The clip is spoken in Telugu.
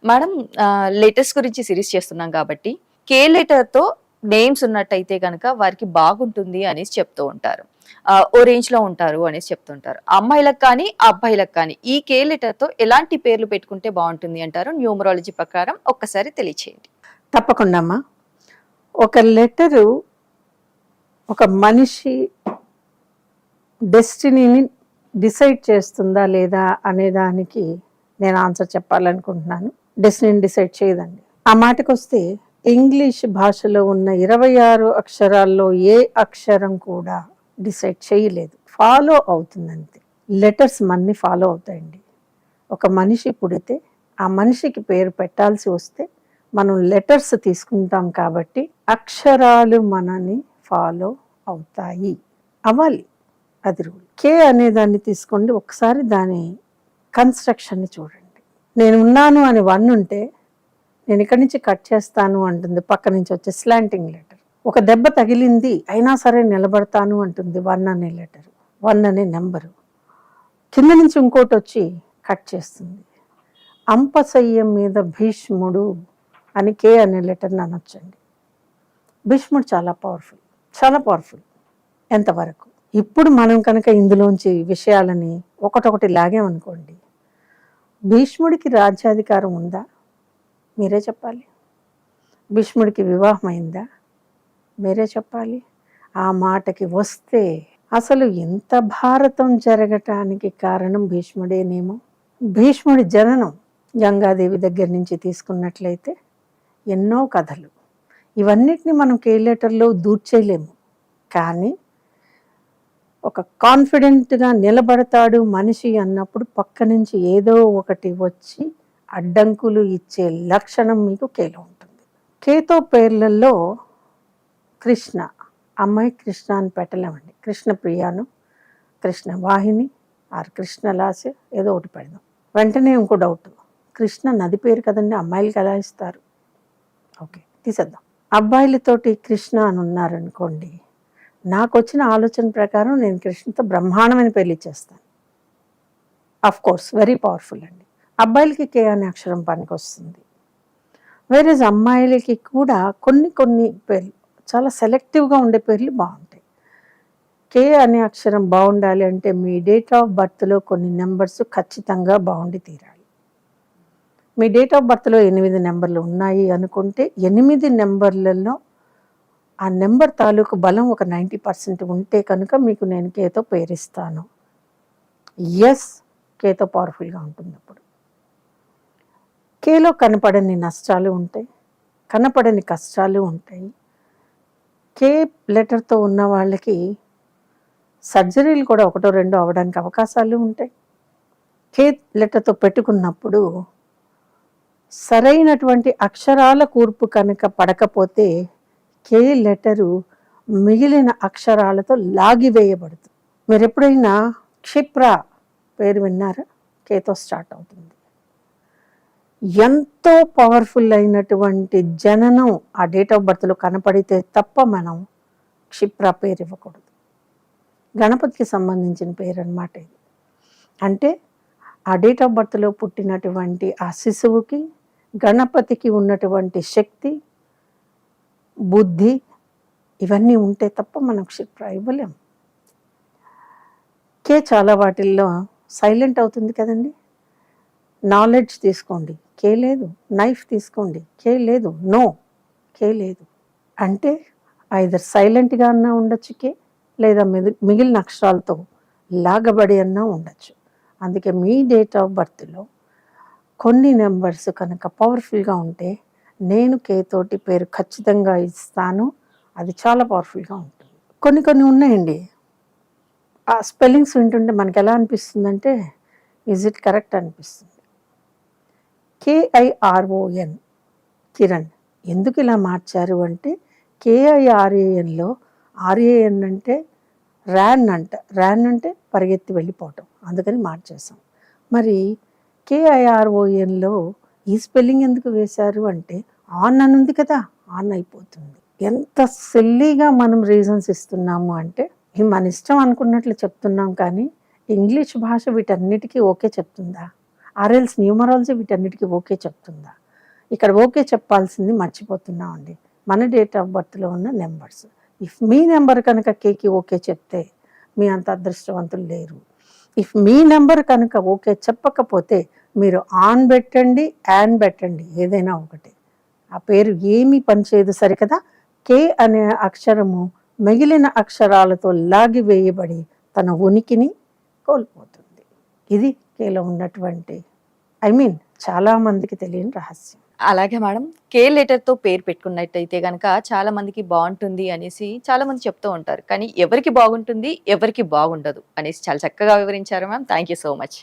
మేడం లెటర్స్ గురించి సిరీస్ చేస్తున్నాం కాబట్టి కే లెటర్‌తో నేమ్స్ ఉన్నట్టయితే గనక వారికి బాగుంటుంది అనేసి చెప్తూ ఉంటారు. ఓ రేంజ్‌లో ఉంటారు అనేసి చెప్తుంటారు. అమ్మాయిలకు కానీ, అబ్బాయిలకు కానీ ఈ కే లెటర్‌తో ఎలాంటి పేర్లు పెట్టుకుంటే బావుంటుంది అంటారు? న్యూమరాలజీ ప్రకారం ఒక్కసారి తెలియచేయండి. తప్పకుండా అమ్మా. ఒక లెటరు ఒక మనిషి డెస్టినీని డిసైడ్ చేస్తుందా లేదా అనే దానికి నేను ఆన్సర్ చెప్పాలనుకుంటున్నాను. డెస్టినీని డిసైడ్ చేయదండి. ఆ మాటకొస్తే ఇంగ్లీష్ భాషలో ఉన్న 26 అక్షరాల్లో ఏ అక్షరం కూడా డిసైడ్ చేయలేదు, ఫాలో అవుతుందంతే. లెటర్స్ మన్ని ఫాలో అవుతాయండి. ఒక మనిషి పుడితే ఆ మనిషికి పేరు పెట్టాల్సి వస్తే మనం లెటర్స్ తీసుకుంటాం కాబట్టి అక్షరాలు మనని ఫాలో అవుతాయి, అవ్వాలి. అది రూల్. కే అనే దాన్ని తీసుకోండి, ఒకసారి దాని కన్స్ట్రక్షన్ని చూడండి. నేను ఉన్నాను అని 1 ఉంటే నేను ఇక్కడి నుంచి కట్ చేస్తాను అంటుంది, పక్క నుంచి వచ్చే స్లాంటింగ్ లెటర్. ఒక దెబ్బ తగిలింది అయినా సరే నిలబడతాను అంటుంది 1 అనే లెటర్, 1 అనే నెంబరు. కింద నుంచి ఇంకోటి వచ్చి కట్ చేస్తుంది. అంపశయ్యం మీద భీష్ముడు అని కే అనే లెటర్ని అనొచ్చండి. భీష్ముడు చాలా పవర్ఫుల్, చాలా పవర్ఫుల్. ఎంతవరకు ఇప్పుడు మనం కనుక ఇందులోంచి విషయాలని ఒకటొకటి లాగామనుకోండి, భీష్ముడికి రాజ్యాధికారం ఉందా? మీరే చెప్పాలి. భీష్ముడికి వివాహం అయిందా? మీరే చెప్పాలి. ఆ మాటకి వస్తే అసలు ఎంత భారతం జరగటానికి కారణం భీష్ముడేనేమో. భీష్ముడి జననం గంగాదేవి దగ్గర నుంచి తీసుకున్నట్లయితే ఎన్నో కథలు, ఇవన్నిటిని మనం కే లెటర్లో దూర్చేయలేము. కానీ ఒక కాన్ఫిడెంట్గా నిలబడతాడు మనిషి అన్నప్పుడు పక్క నుంచి ఏదో ఒకటి వచ్చి అడ్డంకులు ఇచ్చే లక్షణం మీకు కేలో ఉంటుంది. కేతో పేర్లలో కృష్ణ, అమ్మాయి కృష్ణ అని పెట్టలేమండి. కృష్ణ ప్రియాను, కృష్ణ వాహిని ఆర్ కృష్ణలాస్య ఏదో ఒకటి పెడదాం. వెంటనే ఇంకో డౌట్, కృష్ణ నది పేరు కదండి, అమ్మాయిలకి ఎలా ఇస్తారు? ఓకే, తీసేద్దాం. అబ్బాయిలతోటి కృష్ణ అని ఉన్నారనుకోండి, నాకు వచ్చిన ఆలోచన ప్రకారం నేను కృష్ణతో బ్రహ్మాండమైన పెళ్లి చేస్తాను. అఫ్ కోర్స్ వెరీ పవర్ఫుల్ అండి. అబ్బాయిలకి కే అనే అక్షరం పనికి వస్తుంది. వేరే అమ్మాయిలకి కూడా కొన్ని పేర్లు చాలా సెలెక్టివ్గా ఉండే పేర్లు బాగుంటాయి. కే అనే అక్షరం బాగుండాలి అంటే మీ డేట్ ఆఫ్ బర్త్లో కొన్ని నెంబర్స్ ఖచ్చితంగా బాగుండి తీరాలి. మీ డేట్ ఆఫ్ బర్త్లో 8 నెంబర్లు ఉన్నాయి అనుకుంటే 8 నెంబర్లలో ఆ నెంబర్ తాలూకు బలం ఒక 90% ఉంటే కనుక మీకు నేను కేతో పేరిస్తాను. ఎస్, కేతో పవర్ఫుల్గా ఉంటుంది. అప్పుడు కేలో కనపడని నష్టాలు ఉంటాయి, కనపడని కష్టాలు ఉంటాయి. కే లెటర్తో ఉన్న వాళ్ళకి సర్జరీలు కూడా 1, 2 అవ్వడానికి అవకాశాలు ఉంటాయి. కే లెటర్తో పెట్టుకున్నప్పుడు సరైనటువంటి అక్షరాల కూర్పు కనుక పడకపోతే కే లెటరు మిగిలిన అక్షరాలతో లాగివేయబడుతుంది. మీరు ఎప్పుడైనా క్షిప్ర పేరు విన్నారా? కేతో స్టార్ట్ అవుతుంది. ఎంతో పవర్ఫుల్ అయినటువంటి జననం ఆ డేట్ ఆఫ్ బర్త్లో కనపడితే తప్ప మనం క్షిప్ర పేరు ఇవ్వకూడదు. గణపతికి సంబంధించిన పేరు అన్నమాట ఇది. అంటే ఆ డేట్ ఆఫ్ బర్త్లో పుట్టినటువంటి ఆ శిశువుకి గణపతికి ఉన్నటువంటి శక్తి, బుద్ధి ఇవన్నీ ఉంటే తప్ప మనం క్షిప్ర ఇవ్వలేము. కే చాలా వాటిల్లో సైలెంట్ అవుతుంది కదండి. నాలెడ్జ్ తీసుకోండి, కే లేదు. నైఫ్ తీసుకోండి, కే లేదు. నో, కే లేదు. అంటే ఐదర్ సైలెంట్గా అన్నా ఉండొచ్చు కే, లేదా మిగిలిన అక్షరాలతో లాగబడి అన్నా ఉండొచ్చు. అందుకే మీ డేట్ ఆఫ్ బర్త్లో కొన్ని నెంబర్స్ కనుక పవర్ఫుల్గా ఉంటే నేను కే తోటి పేరు ఖచ్చితంగా ఇస్తాను. అది చాలా పవర్ఫుల్గా ఉంటుంది. కొన్ని ఉన్నాయండి, ఆ స్పెల్లింగ్స్ వింటుంటే మనకి ఎలా అనిపిస్తుందంటే ఈజ్ ఇట్ కరెక్ట్ అనిపిస్తుంది. KIRON, కిరణ్. ఎందుకు ఇలా మార్చారు అంటే KIRANలో RAN అంటే ర్యాన్ అంటే పరిగెత్తి వెళ్ళిపోవటం, అందుకని మార్చేసాం. మరి KIRONలో ఈ స్పెల్లింగ్ ఎందుకు వేశారు అంటే ఆన్ అని ఉంది కదా, ఆన్ అయిపోతుంది. ఎంత సిల్లీగా మనం రీజన్స్ ఇస్తున్నాము అంటే మన ఇష్టం అనుకున్నట్లు చెప్తున్నాం, కానీ ఇంగ్లీష్ భాష వీటన్నిటికీ ఓకే చెప్తుందా? ఆర్ఎల్స్ న్యూమరాలజీ వీటన్నిటికీ ఓకే చెప్తుందా? ఇక్కడ ఓకే చెప్పాల్సింది మర్చిపోతున్నామండి. మన డేట్ ఆఫ్ బర్త్లో ఉన్న నెంబర్స్. ఇఫ్ మీ నెంబర్ కనుక కేకి ఓకే చెప్తే మీ అంత అదృష్టవంతులు లేరు. ఇఫ్ మీ నెంబర్ కనుక ఓకే చెప్పకపోతే మీరు ఆన్ పెట్టండి, యాన్ పెట్టండి, ఏదైనా ఒకటి. ఆ పేరు ఏమీ పనిచేయదు సరికదా. కే అనే అక్షరము మిగిలిన అక్షరాలతో లాగివేయబడి తన ఉనికిని కోల్పోతుంది. ఇది కేలో ఉన్నటువంటి చాలా మందికి తెలియని రహస్యం. అలాగే మేడం, కే లెటర్ తో పేరు పెట్టుకున్నట్టయితే గనక చాలా మందికి బాగుంటుంది అనేసి చాలా మంది చెప్తూ ఉంటారు. కానీ ఎవరికి బాగుంటుంది, ఎవరికి బాగుండదు అనేసి చాలా చక్కగా వివరించారు ma'am. Thank you so much.